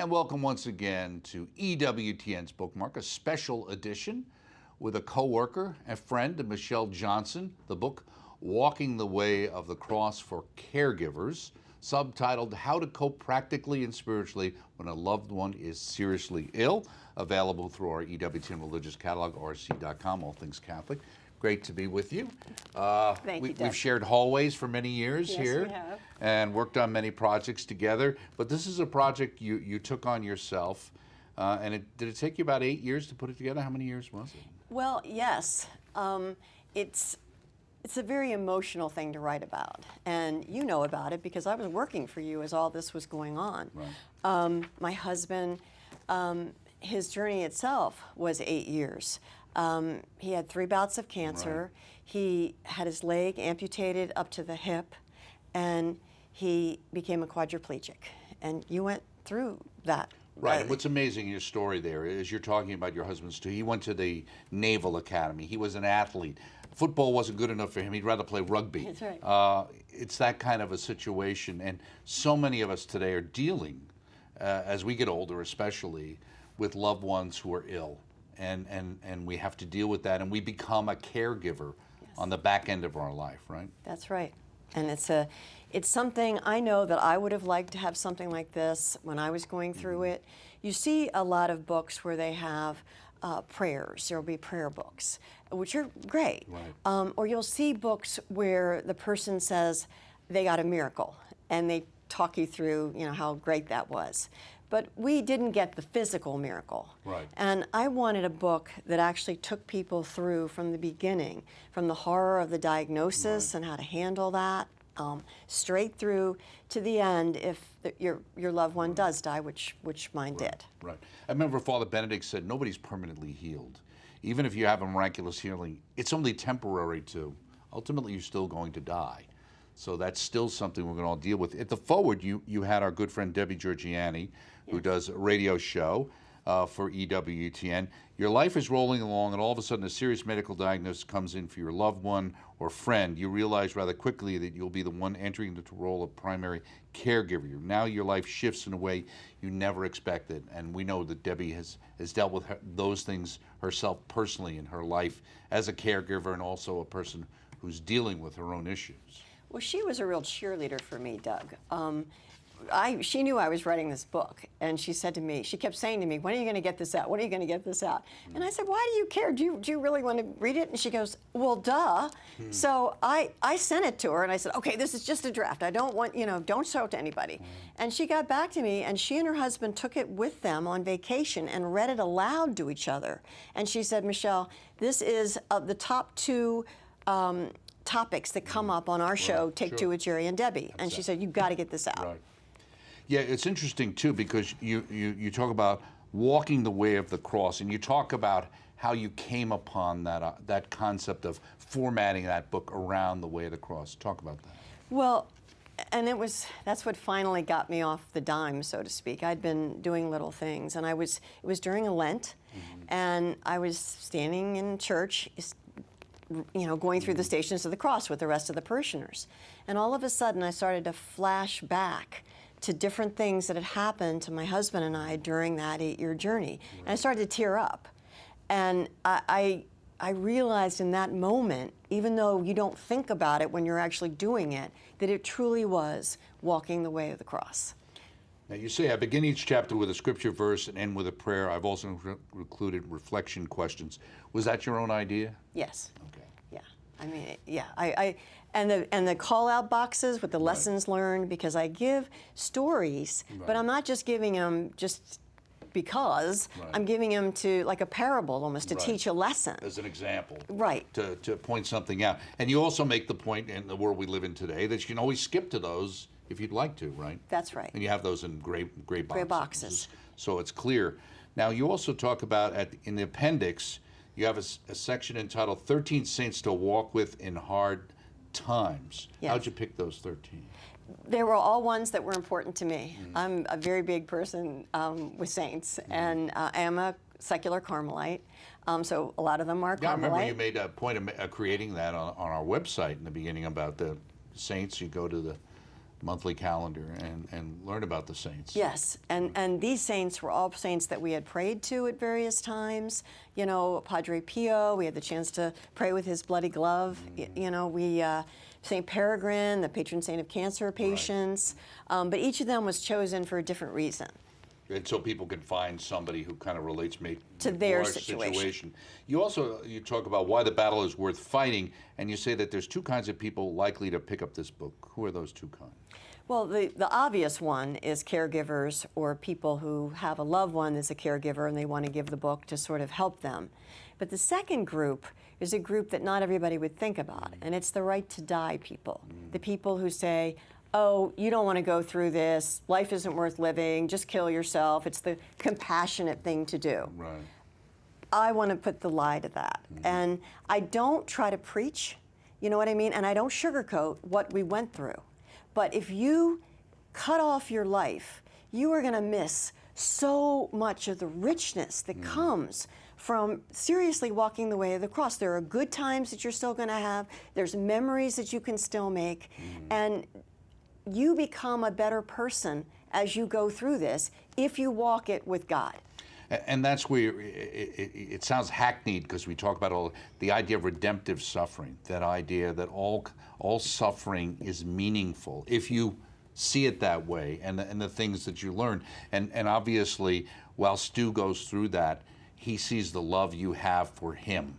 And welcome once again to EWTN's Bookmark, a special edition with a co-worker and friend of Michelle Johnson, the book Walking the Way of the Cross for Caregivers, subtitled How to Cope Practically and Spiritually When a Loved One is Seriously Ill, available through our EWTN religious catalog, rc.com, all things Catholic. Great to be with you. Thank you, Doug. We've shared hallways for many years here. Yes, we have. And worked on many projects together. But this is a project you took on yourself. And did it take you about 8 years to put it together? How many years was it? Well, yes. It's a very emotional thing to write about. And you know about it because I was working for you as all this was going on. Right. My husband, his journey itself was 8 years. He had 3 bouts of cancer. Right. He had his leg amputated up to the hip, and he became a quadriplegic. And you went through that. Right, and what's amazing in your story there is you're talking about your husband's too. He went to the Naval Academy. He was an athlete. Football wasn't good enough for him. He'd rather play rugby. That's right. It's that kind of a situation, and so many of us today are dealing, as we get older especially, with loved ones who are ill. And we have to deal with that, and we become a caregiver on the back end of our life, right? That's right. And it's something I know that I would have liked to have something like this when I was going through it. You see a lot of books where they have prayers. There will be prayer books, which are great. Right. Or you'll see books where the person says they got a miracle, and they talk you through, how great that was. But we didn't get the physical miracle. Right. And I wanted a book that actually took people through from the beginning, from the horror of the diagnosis and how to handle that, straight through to the end if your loved one does die, which mine did. Right. I remember Father Benedict said, nobody's permanently healed. Even if you have a miraculous healing, it's only temporary too. Ultimately, you're still going to die. So that's still something we're going to all deal with. At the forward, you had our good friend Debbie Georgianni, who does a radio show for EWTN. Your life is rolling along, and all of a sudden a serious medical diagnosis comes in for your loved one or friend. You realize rather quickly that you'll be the one entering the role of primary caregiver. Now your life shifts in a way you never expected, and we know that Debbie has dealt with those things herself personally in her life as a caregiver and also a person who's dealing with her own issues. Well, she was a real cheerleader for me, Doug. She knew I was writing this book, and she kept saying to me, when are you going to get this out? When are you going to get this out? And I said, why do you care? Do you really want to read it? And she goes, well, duh. So I sent it to her, and I said, okay, this is just a draft. I don't want, don't show it to anybody. And she got back to me, and she and her husband took it with them on vacation and read it aloud to each other. And she said, Michelle, this is the top 2 topics that come up on our show, Take Two with Jerry and Debbie. And she said, you've got to get this out. Right. Yeah, it's interesting, too, because you talk about walking the way of the cross, and you talk about how you came upon that concept of formatting that book around the way of the cross. Talk about that. Well, and that's what finally got me off the dime, so to speak. I'd been doing little things, and it was during a Lent, and I was standing in church, going through the Stations of the Cross with the rest of the parishioners. And all of a sudden, I started to flash back to different things that had happened to my husband and I during that 8-year journey. And I started to tear up. And I realized in that moment, even though you don't think about it when you're actually doing it, that it truly was walking the way of the cross. Now you say, I begin each chapter with a scripture verse and end with a prayer. I've also included reflection questions. Was that your own idea? Yes. Okay. Yeah. I mean, yeah. And the call-out boxes with the lessons learned, because I give stories, but I'm not just giving them just because. I'm giving them to, like a parable almost, to teach a lesson. As an example. Right. To point something out. And you also make the point in the world we live in today that you can always skip to those if you'd like to, right? That's right. And you have those in gray boxes. Gray boxes. So it's clear. Now you also talk about, in the appendix, you have a section entitled 13 Saints to Walk With in Hard Times. Yes. How'd you pick those 13? They were all ones that were important to me. I'm a very big person with saints, and I am a secular Carmelite, so a lot of them are Carmelite. Yeah, I remember you made a point of creating that on our website in the beginning about the saints. You go to monthly calendar and learn about the saints. Yes, and these saints were all saints that we had prayed to at various times. You know, Padre Pio, we had the chance to pray with his bloody glove. You know, we Saint Peregrine, the patron saint of cancer patients. Right. But each of them was chosen for a different reason. And so people can find somebody who kind of relates to their situation. You talk about why the battle is worth fighting, and you say that there's two kinds of people likely to pick up this book. Who are those two kinds? Well, the obvious one is caregivers, or people who have a loved one that's a caregiver and they want to give the book to sort of help them. But the second group is a group that not everybody would think about, and it's the right to die people. The people who say, oh, you don't want to go through this, life isn't worth living, just kill yourself. It's the compassionate thing to do. Right. I want to put the lie to that. And I don't try to preach, you know what I mean? And I don't sugarcoat what we went through. But if you cut off your life, you are going to miss so much of the richness that comes from seriously walking the way of the cross. There are good times that you're still going to have. There's memories that you can still make. And you become a better person as you go through this if you walk it with God. And that's where it sounds hackneyed, because we talk about the idea of redemptive suffering, that idea that all suffering is meaningful if you see it that way, and the things that you learn. And obviously, while Stu goes through that, he sees the love you have for him.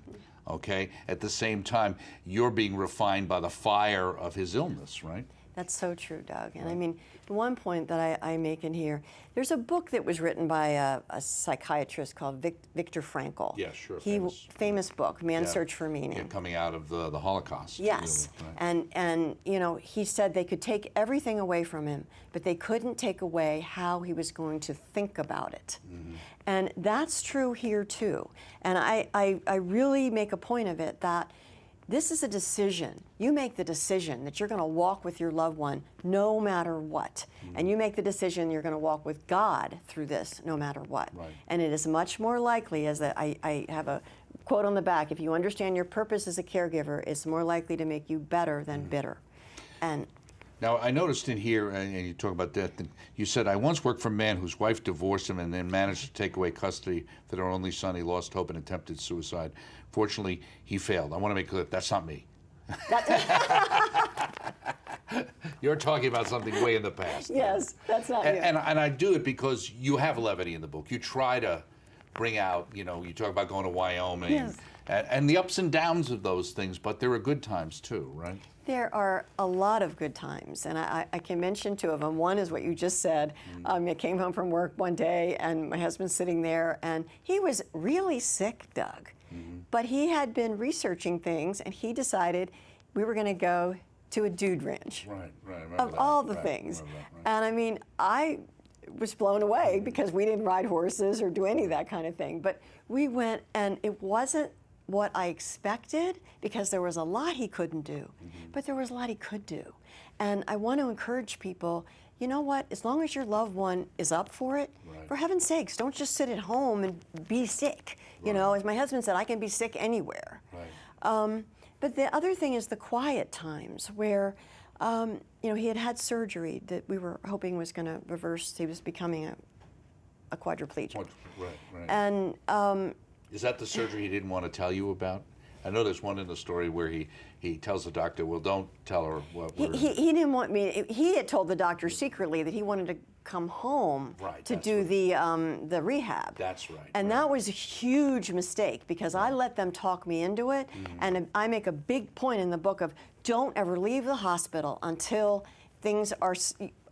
Okay? At the same time, you're being refined by the fire of his illness, right? That's so true, Doug. And I mean, the one point that I make in here, there's a book that was written by a psychiatrist called Viktor Frankl. Yeah, sure. Famous book, Man's Search for Meaning. Yeah, coming out of the Holocaust. Yes. Really, right? And you know, he said they could take everything away from him, but they couldn't take away how he was going to think about it. And that's true here too. And I really make a point of it that this is a decision. You make the decision that you're going to walk with your loved one no matter what. And you make the decision you're going to walk with God through this no matter what. Right. And it is much more likely, as I have a quote on the back, if you understand your purpose as a caregiver, it's more likely to make you better than bitter. And now, I noticed in here, and you talk about death, you said, I once worked for a man whose wife divorced him and then managed to take away custody for their only son. He lost hope and attempted suicide. Fortunately, he failed. I want to make clear, that's not me. You're talking about something way in the past. yes, that's not you. And I do it because you have levity in the book. You try to bring out, you talk about going to Wyoming, Yes. and the ups and downs of those things, but there are good times too, right? There are a lot of good times, and I can mention two of them. One is what you just said. I came home from work one day, and my husband's sitting there, and he was really sick, Doug. But he had been researching things, and he decided we were going to go to a dude ranch. Right. Of all the things. And I mean, I was blown away because we didn't ride horses or do any of that kind of thing. But we went, and it wasn't what I expected, because there was a lot he couldn't do, but there was a lot he could do. And I want to encourage people, you know what, as long as your loved one is up for it, for heaven's sakes, don't just sit at home and be sick. You know, as my husband said, I can be sick anywhere. But the other thing is the quiet times where, he had surgery that we were hoping was going to reverse. He was becoming a quadriplegic. Right. And is that the surgery he didn't want to tell you about? I know there's one in the story where he tells the doctor, well, don't tell her what we're... He didn't want me... He had told the doctor secretly that he wanted to come home to do the rehab. That's right. And that was a huge mistake, because I let them talk me into it, and I make a big point in the book of don't ever leave the hospital until things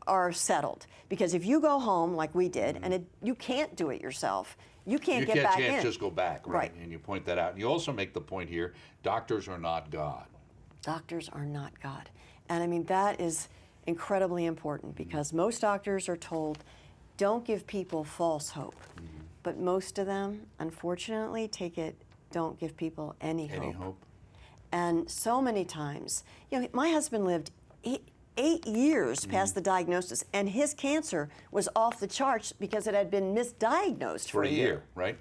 are settled. Because if you go home like we did, and you can't do it yourself, you can't get back in. You can't just go back, right? And you point that out. And you also make the point here, doctors are not God. Doctors are not God. And I mean, that is incredibly important, because most doctors are told, don't give people false hope. But most of them, unfortunately, don't give people any hope. And so many times, my husband lived 8 years past the diagnosis, and his cancer was off the charts because it had been misdiagnosed for a year. Right?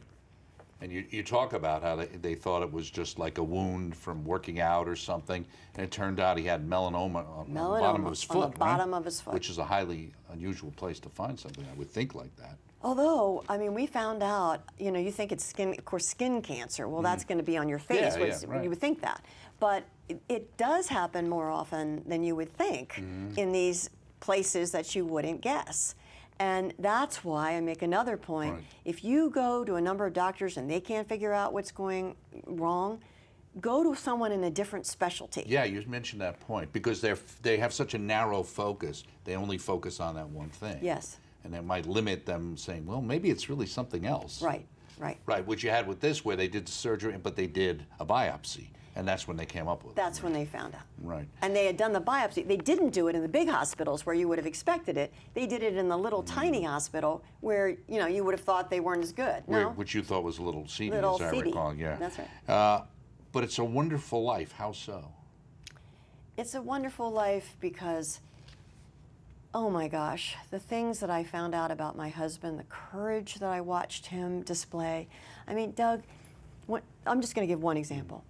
And you talk about how they thought it was just like a wound from working out or something, and it turned out he had melanoma on the bottom of his foot, on the bottom of his foot. Which is a highly unusual place to find something, I would think, like that. Although, I mean, we found out, you think it's skin, of course, skin cancer. Well, that's going to be on your face. Right. You would think that. But it does happen more often than you would think in these places that you wouldn't guess. And that's why I make another point. Right. If you go to a number of doctors and they can't figure out what's going wrong, go to someone in a different specialty. Yeah, you mentioned that point, because they have such a narrow focus. They only focus on that one thing. Yes. And it might limit them saying, well, maybe it's really something else. Right, right. Right, which you had with this, where they did the surgery, but they did a biopsy. And that's when they came up with it. That's when they found out. Right. And they had done the biopsy. They didn't do it in the big hospitals where you would have expected it. They did it in the little tiny hospital where, you would have thought they weren't as good. No? Which you thought was a little seedy, Little as I seedy. recall. Yeah. That's right. But it's a wonderful life. How so? It's a wonderful life because, oh my gosh, the things that I found out about my husband, the courage that I watched him display. I mean, Doug, I'm just going to give one example.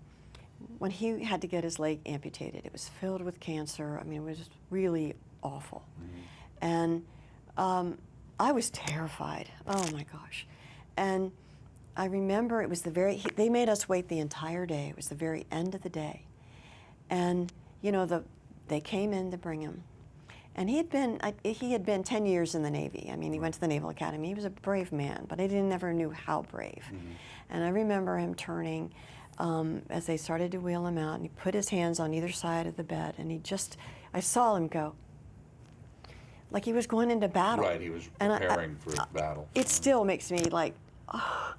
When he had to get his leg amputated, it was filled with cancer. I mean, it was just really awful. And I was terrified. Oh my gosh. And I remember it was they made us wait the entire day. It was the very end of the day. And, they came in to bring him. And he had been 10 years in the Navy. I mean, he went to the Naval Academy. He was a brave man, but I never knew how brave. And I remember him turning as they started to wheel him out, and he put his hands on either side of the bed, and I saw him go, like he was going into battle. Right, he was preparing for battle. It still makes me like, oh,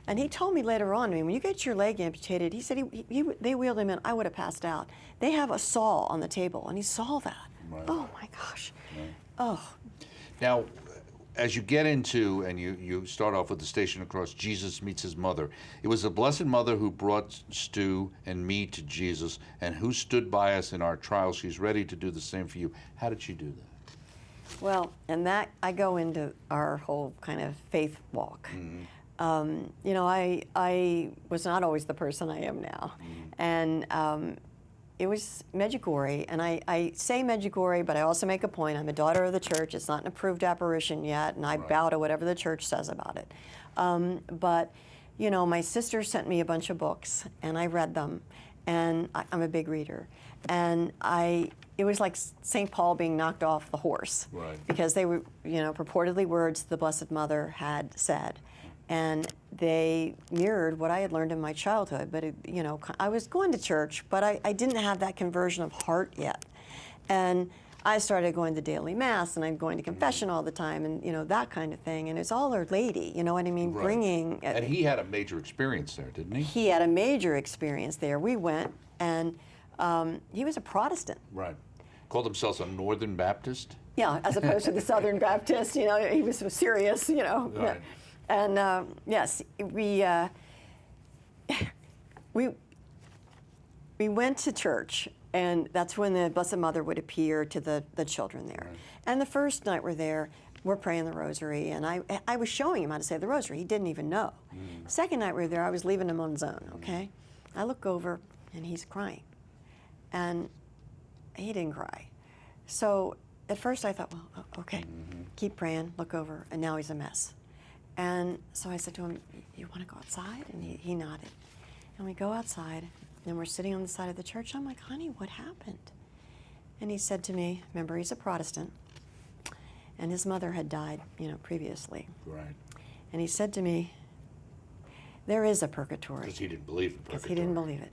And he told me later on, when you get your leg amputated, he said they wheeled him in, I would have passed out. They have a saw on the table, and he saw that. Right. Oh my gosh. Right. Oh. Now, as you get into, and you start off with the Station Across, Jesus meets his mother. It was the Blessed Mother who brought Stu and me to Jesus, and who stood by us in our trials. She's ready to do the same for you. How did she do that? Well, and that, I go into our whole kind of faith walk. I was not always the person I am now. And it was Medjugorje, and I say Medjugorje, but I also make a point. I'm a daughter of the church. It's not an approved apparition yet, and I bow to whatever the church says about it. But, my sister sent me a bunch of books, and I read them, and I'm a big reader. And it was like St. Paul being knocked off the horse. Right. Because they were, purportedly words the Blessed Mother had said. And they mirrored what I had learned in my childhood. But, I was going to church, but I didn't have that conversion of heart yet. And I started going to daily mass, and I'm going to confession all the time, and, that kind of thing. And it's all Our Lady, you know what I mean? Right. Bringing. And he had a major experience there, didn't he? He had a major experience there. We went, and he was a Protestant. Right. Called himself a Northern Baptist? Yeah, as opposed to the Southern Baptist, he was so serious, Right. And yes, we went to church, and that's when the Blessed Mother would appear to the children there. Right. And the first night we're there, we're praying the rosary, and I was showing him how to say the rosary. He didn't even know. Second night we were there, I was leaving him on his own, okay? I look over, and he's crying. And he didn't cry. So at first I thought, well, okay, keep praying, look over, and now he's a mess. And so I said to him, you want to go outside? And he nodded. And we go outside, and we're sitting on the side of the church. I'm like, honey, what happened? And he said to me, remember, he's a Protestant, and his mother had died, previously. Right. And he said to me, there is a purgatory. Because he didn't believe in purgatory. Because he didn't believe it.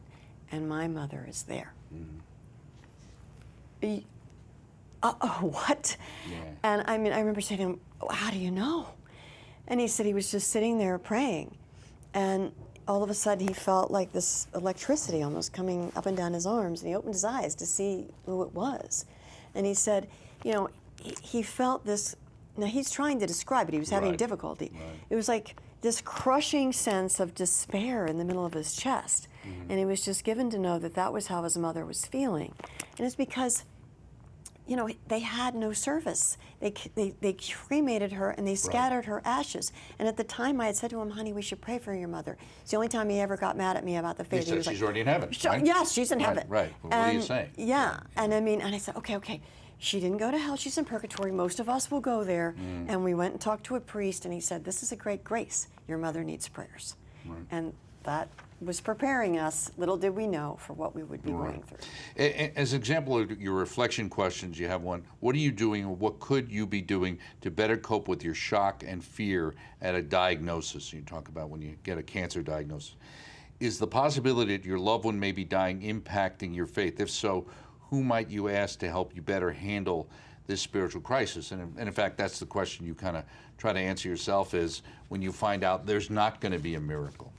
And my mother is there. What? Yeah. And I remember saying to him, how do you know? And he said he was just sitting there praying. And all of a sudden he felt like this electricity almost coming up and down his arms, and he opened his eyes to see who it was. And he said, he felt this, now he's trying to describe it, he was having difficulty. Right. It was like this crushing sense of despair in the middle of his chest. And he was just given to know that that was how his mother was feeling. And it's because you know, they had no service. They cremated her and they scattered her ashes. And at the time I had said to him, honey, we should pray for your mother. It's the only time he ever got mad at me about the faith. He said was she's like, already in heaven, right? Yes, she's in heaven. Right. Well, what are you saying? Yeah, and I mean, and I said, okay. She didn't go to hell, she's in purgatory. Most of us will go there. And we went and talked to a priest and he said, this is a great grace. Your mother needs prayers. And that was preparing us, little did we know, for what we would be going through. As an example of your reflection questions, you have one. What are you doing, or what could you be doing to better cope with your shock and fear at a diagnosis? You talk about when you get a cancer diagnosis. Is the possibility that your loved one may be dying impacting your faith? If so, who might you ask to help you better handle this spiritual crisis? And in fact, that's the question you kind of try to answer yourself, is when you find out there's not going to be a miracle,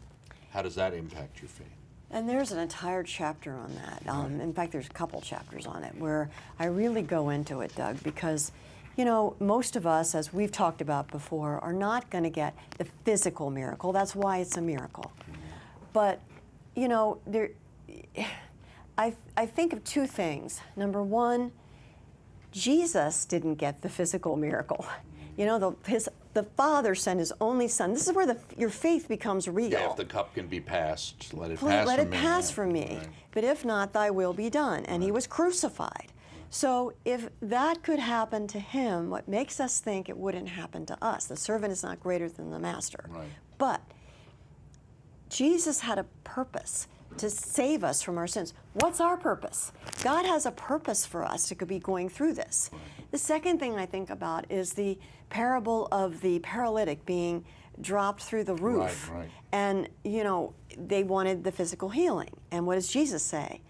how does that impact your faith? And there's an entire chapter on that. In fact, there's a couple chapters on it where I really go into it, Doug, because, you know, most of us, as we've talked about before, are not going to get the physical miracle. That's why it's a miracle. But, you know, I think of two things. Number one, Jesus didn't get the physical miracle. You know, the Father sent His only Son. This is where your faith becomes real. Yeah, if the cup can be passed, let it Please, pass let from it me. pass from me. Right. But if not, thy will be done. And He was crucified. So if that could happen to Him, what makes us think it wouldn't happen to us? The servant is not greater than the master. Right. But Jesus had a purpose to save us from our sins. What's our purpose? God has a purpose for us to be going through this. The second thing I think about is the parable of the paralytic being dropped through the roof. Right. And, you know, they wanted the physical healing. And what does Jesus say?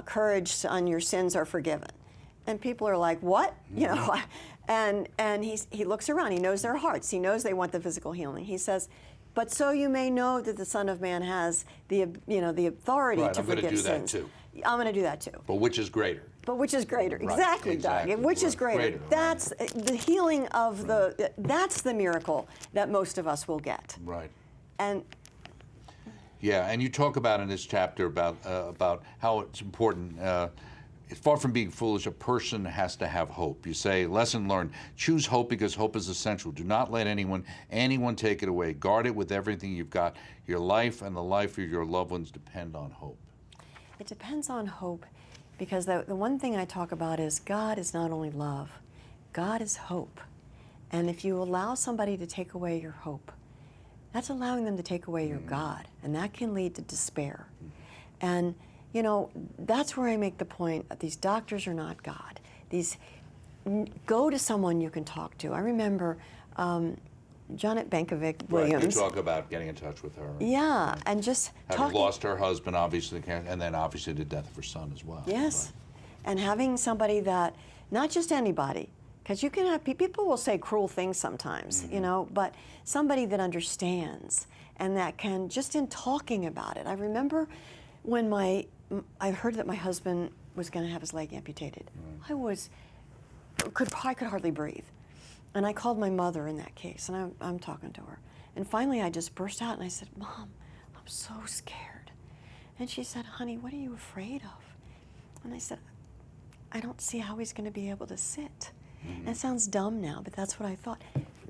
Courage, son, your sins are forgiven. And people are like, what? You know, and he looks around. He knows their hearts. He knows they want the physical healing. He says, but so you may know that the Son of Man has the authority to forgive sins. I'm going to do that too. I'm going to do that too. But which is greater? But which is greater? Right, Exactly, exactly, Doug. Which is right, greater? That's the healing of that's the miracle that most of us will get. Right. And yeah, and you talk about in this chapter about how it's important. It's far from being foolish. A person has to have hope. You say, lesson learned, choose hope because hope is essential. Do not let anyone take it away. Guard it with everything you've got. Your life and the life of your loved ones depend on hope. it depends on hope, because the one thing I talk about is God is not only love, God is hope. And if you allow somebody to take away your hope, that's allowing them to take away your God, and that can lead to despair. And you know, that's where I make the point that these doctors are not God. Go to someone you can talk to. I remember Janet Benkovic Williams. Right, you talk about getting in touch with her. Yeah, and just having talking. lost her husband, obviously, and then obviously the death of her son as well. Yes, and having somebody that, not just anybody, because you can have, people will say cruel things sometimes, you know, but somebody that understands and that can, just in talking about it. I remember when I heard that my husband was going to have his leg amputated. I could hardly breathe. And I called my mother in that case, and I'm talking to her. And finally I just burst out and I said, Mom, I'm so scared. And she said, honey, what are you afraid of? And I said, I don't see how he's going to be able to sit. And it sounds dumb now, but that's what I thought.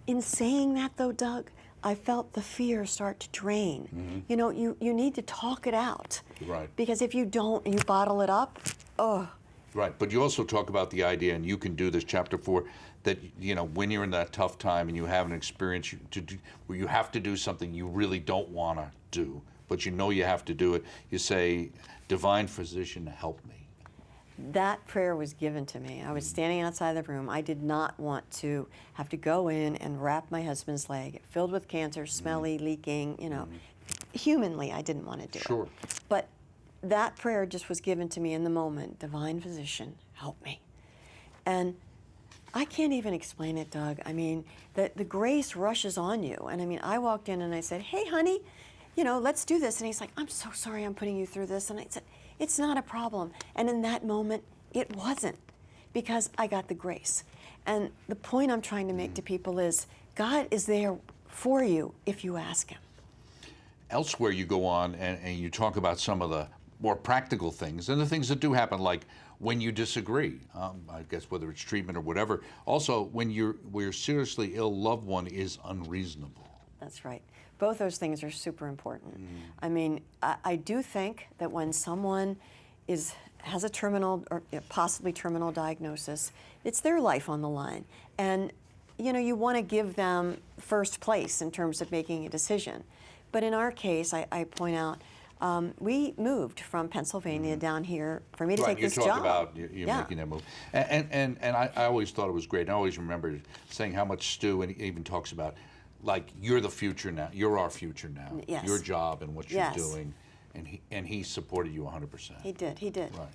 In saying that though, Doug, I felt the fear start to drain. You know, you need to talk it out. Right. Because if you don't, and you bottle it up, Right, but you also talk about the idea, and you can do this, chapter 4, that, you know, when you're in that tough time and you have an experience where you have to do something you really don't want to do, but you know you have to do it, you say, Divine Physician, help me. That prayer was given to me. I was standing outside the room. I did not want to have to go in and wrap my husband's leg, filled with cancer, smelly, leaking, you know. Humanly, I didn't want to do Sure. it. But that prayer just was given to me in the moment. Divine Physician, help me. And I can't even explain it, Doug. I mean, the grace rushes on you. And I mean, I walked in and I said, hey, honey, you know, let's do this. And he's like, I'm so sorry I'm putting you through this. And I said, it's not a problem. And in that moment, it wasn't, because I got the grace. And the point I'm trying to make to people is God is there for you if you ask Him. Elsewhere you go on and you talk about some of the more practical things, and the things that do happen, like when you disagree, I guess whether it's treatment or whatever. Also, when your seriously ill loved one is unreasonable. That's right. Both those things are super important. I mean, I do think that when someone has a terminal or possibly terminal diagnosis, it's their life on the line. And you want to give them first place in terms of making a decision. But in our case, I point out, we moved from Pennsylvania down here for me to take this job. You talk about you making that move. And I always thought it was great. And I always remember saying how much Stu, and he even talks about, like, you're the future now. You're our future now. Yes. Your job and what you're doing. And he supported you 100%. He did. Right.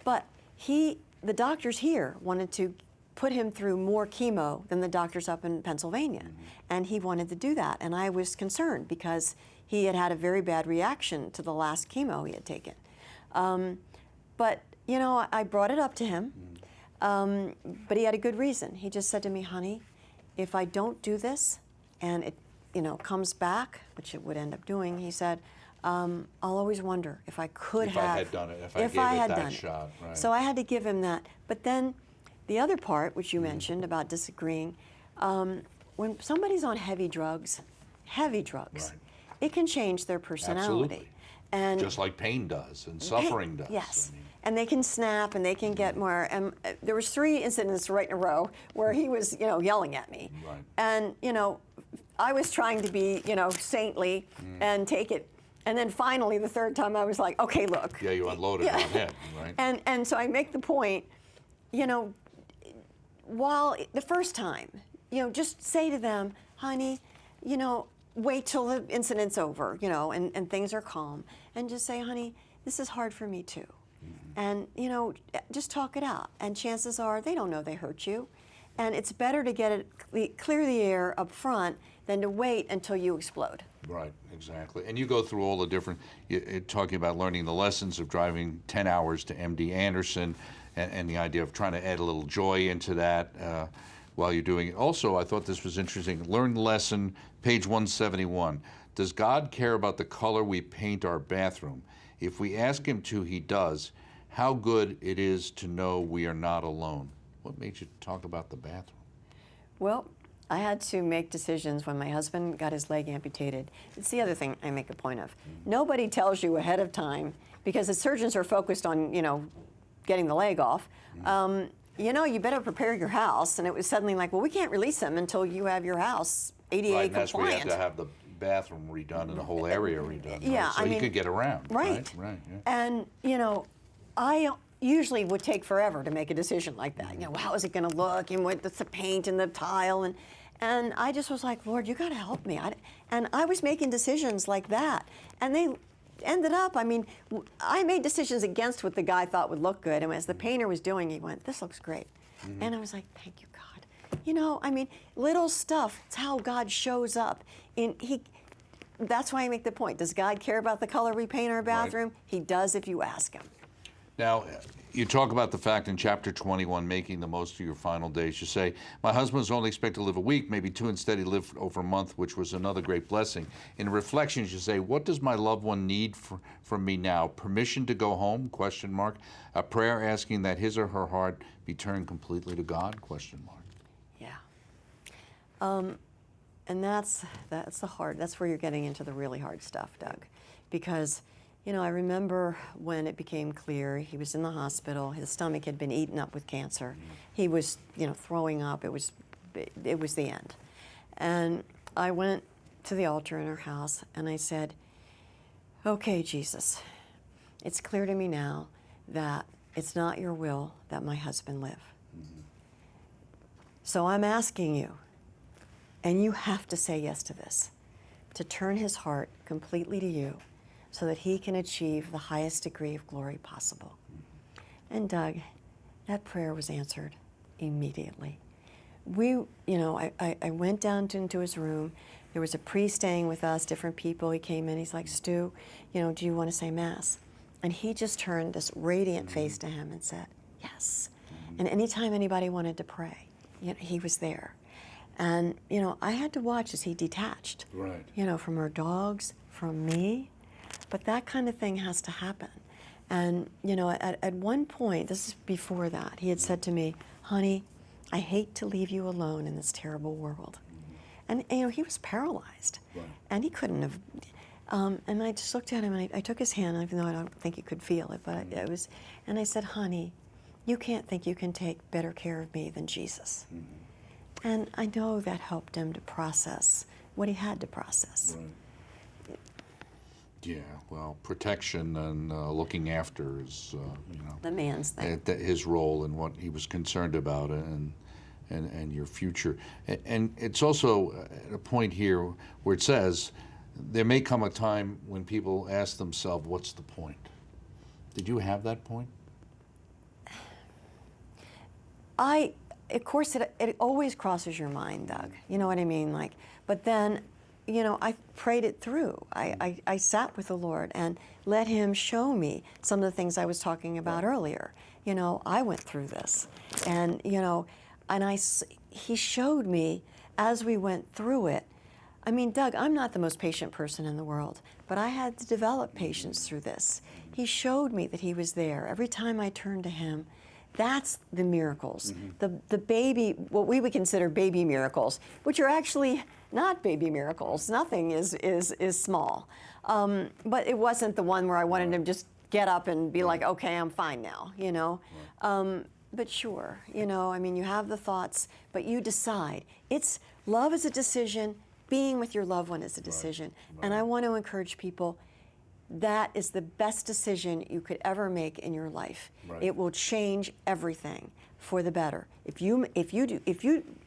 But the doctors here wanted to put him through more chemo than the doctors up in Pennsylvania. And he wanted to do that. And I was concerned because he had a very bad reaction to the last chemo he had taken. But, I brought it up to him. But he had a good reason. He just said to me, honey, if I don't do this and it, comes back, which it would end up doing, he said, I'll always wonder if I could if have. If I had done it, if I gave it that shot. Right. So I had to give him that. But then the other part, which you mentioned about disagreeing, when somebody's on heavy drugs, Right. it can change their personality. Absolutely. And just like pain does and suffering does. Yes. I mean, and they can snap and they can get more. And there was 3 incidents right in a row where he was, yelling at me. Right. And, I was trying to be, saintly and take it. And then finally, the 3rd time, I was like, okay, look. Yeah, you unloaded on him, right? And so I make the point, while the first time, just say to them, honey, wait till the incident's over, and things are calm. And just say, honey, this is hard for me too. And, just talk it out. And chances are they don't know they hurt you. And it's better to get it, clear the air up front than to wait until you explode. Right, exactly. And you go through all the different, talking about learning the lessons of driving 10 hours to MD Anderson and the idea of trying to add a little joy into that while you're doing it. Also, I thought this was interesting. Learn the lesson, page 171. Does God care about the color we paint our bathroom? If we ask him to, he does. How good it is to know we are not alone. What made you talk about the bathroom? Well, I had to make decisions when my husband got his leg amputated. It's the other thing I make a point of. Nobody tells you ahead of time, because the surgeons are focused on, getting the leg off. You better prepare your house. And it was suddenly like, well, we can't release him until you have your house ADA Right, and that's where you compliant. have to have the bathroom redone and the whole area redone. Yeah, right? So you could get around. Right. Right. Yeah. And, I usually would take forever to make a decision like that. How is it going to look, and what's the paint and the tile, and I just was like, Lord, you got to help me. And I was making decisions like that, and they ended up. I mean, I made decisions against what the guy thought would look good, and as the painter was doing, he went, "This looks great," and I was like, "Thank you, God." Little stuff. It's how God shows up. That's why I make the point. Does God care about the color we paint our bathroom? Right. He does if you ask him. Now, you talk about the fact in chapter 21, making the most of your final days. You say, my husband was only expected to live a week, maybe 2, instead he lived over a month, which was another great blessing. In reflections, you say, what does my loved one need from me now? Permission to go home? ? A prayer asking that his or her heart be turned completely to God? ? Yeah. And that's where you're getting into the really hard stuff, Doug, because I remember when it became clear he was in the hospital. His stomach had been eaten up with cancer. He was, throwing up. It was the end. And I went to the altar in our house and I said, "Okay, Jesus, it's clear to me now that it's not your will that my husband live. So I'm asking you, and you have to say yes to this, to turn his heart completely to you, so that he can achieve the highest degree of glory possible." And Doug, that prayer was answered immediately. I went down into his room. There was a priest staying with us, different people. He came in, he's like, "Stu, do you want to say Mass?" And he just turned this radiant face to him and said, "Yes." And anytime anybody wanted to pray, he was there. And, I had to watch as he detached, Right. From our dogs, from me. But that kind of thing has to happen. And, you know, at one point, this is before that, he had said to me, honey, I hate to leave you alone in this terrible world. And, you know, he was paralyzed. Right. And he couldn't have, and I just looked at him and I took his hand, even though I don't think he could feel it, but it was, and I said, honey, you can't think you can take better care of me than Jesus. And I know that helped him to process what he had to process. Right. Yeah, well, protection and looking after is, you know, The man's thing. his role and what he was concerned about, and your future. And it's also a point here where it says there may come a time when people ask themselves, what's the point? Did you have that point? Of course, it always crosses your mind, Doug. You know what I mean? Like, but then, you know, I prayed it through. I sat with the Lord and let Him show me some of the things I was talking about earlier. You know, I went through this, and you know, and He showed me as we went through it. I mean, Doug, I'm not the most patient person in the world, but I had to develop patience through this. He showed me that He was there every time I turned to Him. That's the miracles, the baby, what we would consider baby miracles, which are actually not baby miracles. Nothing is small. But it wasn't the one where I wanted to just get up and be like, okay, I'm fine now, you know. But sure, you know, I mean, you have the thoughts, but you decide. Love is a decision, being with your loved one is a decision. And I want to encourage people, that is the best decision you could ever make in your life. Right. It will change everything for the better. If you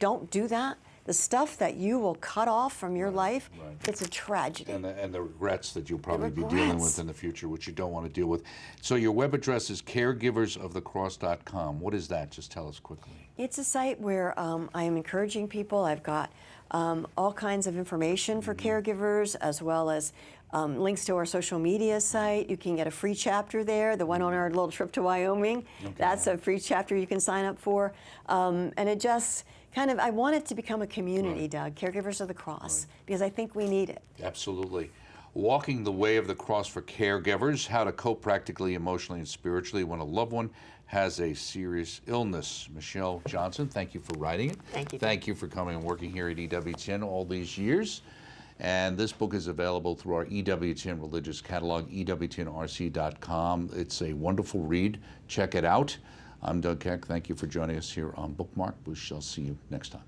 don't do that, the stuff that you will cut off from your life, it's a tragedy. And the regrets that you'll probably be dealing with in the future, which you don't want to deal with. So your web address is caregiversofthecross.com. What is that? Just tell us quickly. It's a site where I am encouraging people. I've got all kinds of information for caregivers, as well as links to our social media site. You can get a free chapter there. The one on our little trip to Wyoming, that's a free chapter you can sign up for. And it just kind of, I want it to become a community, Doug, Caregivers of the Cross, because I think we need it. Absolutely. Walking the Way of the Cross for Caregivers, how to cope practically, emotionally, and spiritually when a loved one has a serious illness. Michelle Johnson, thank you for writing it. Thank you. Thank you for coming and working here at EWTN all these years. And this book is available through our EWTN Religious Catalog, EWTNRC.com. It's a wonderful read. Check it out. I'm Doug Keck. Thank you for joining us here on Bookmark. We shall see you next time.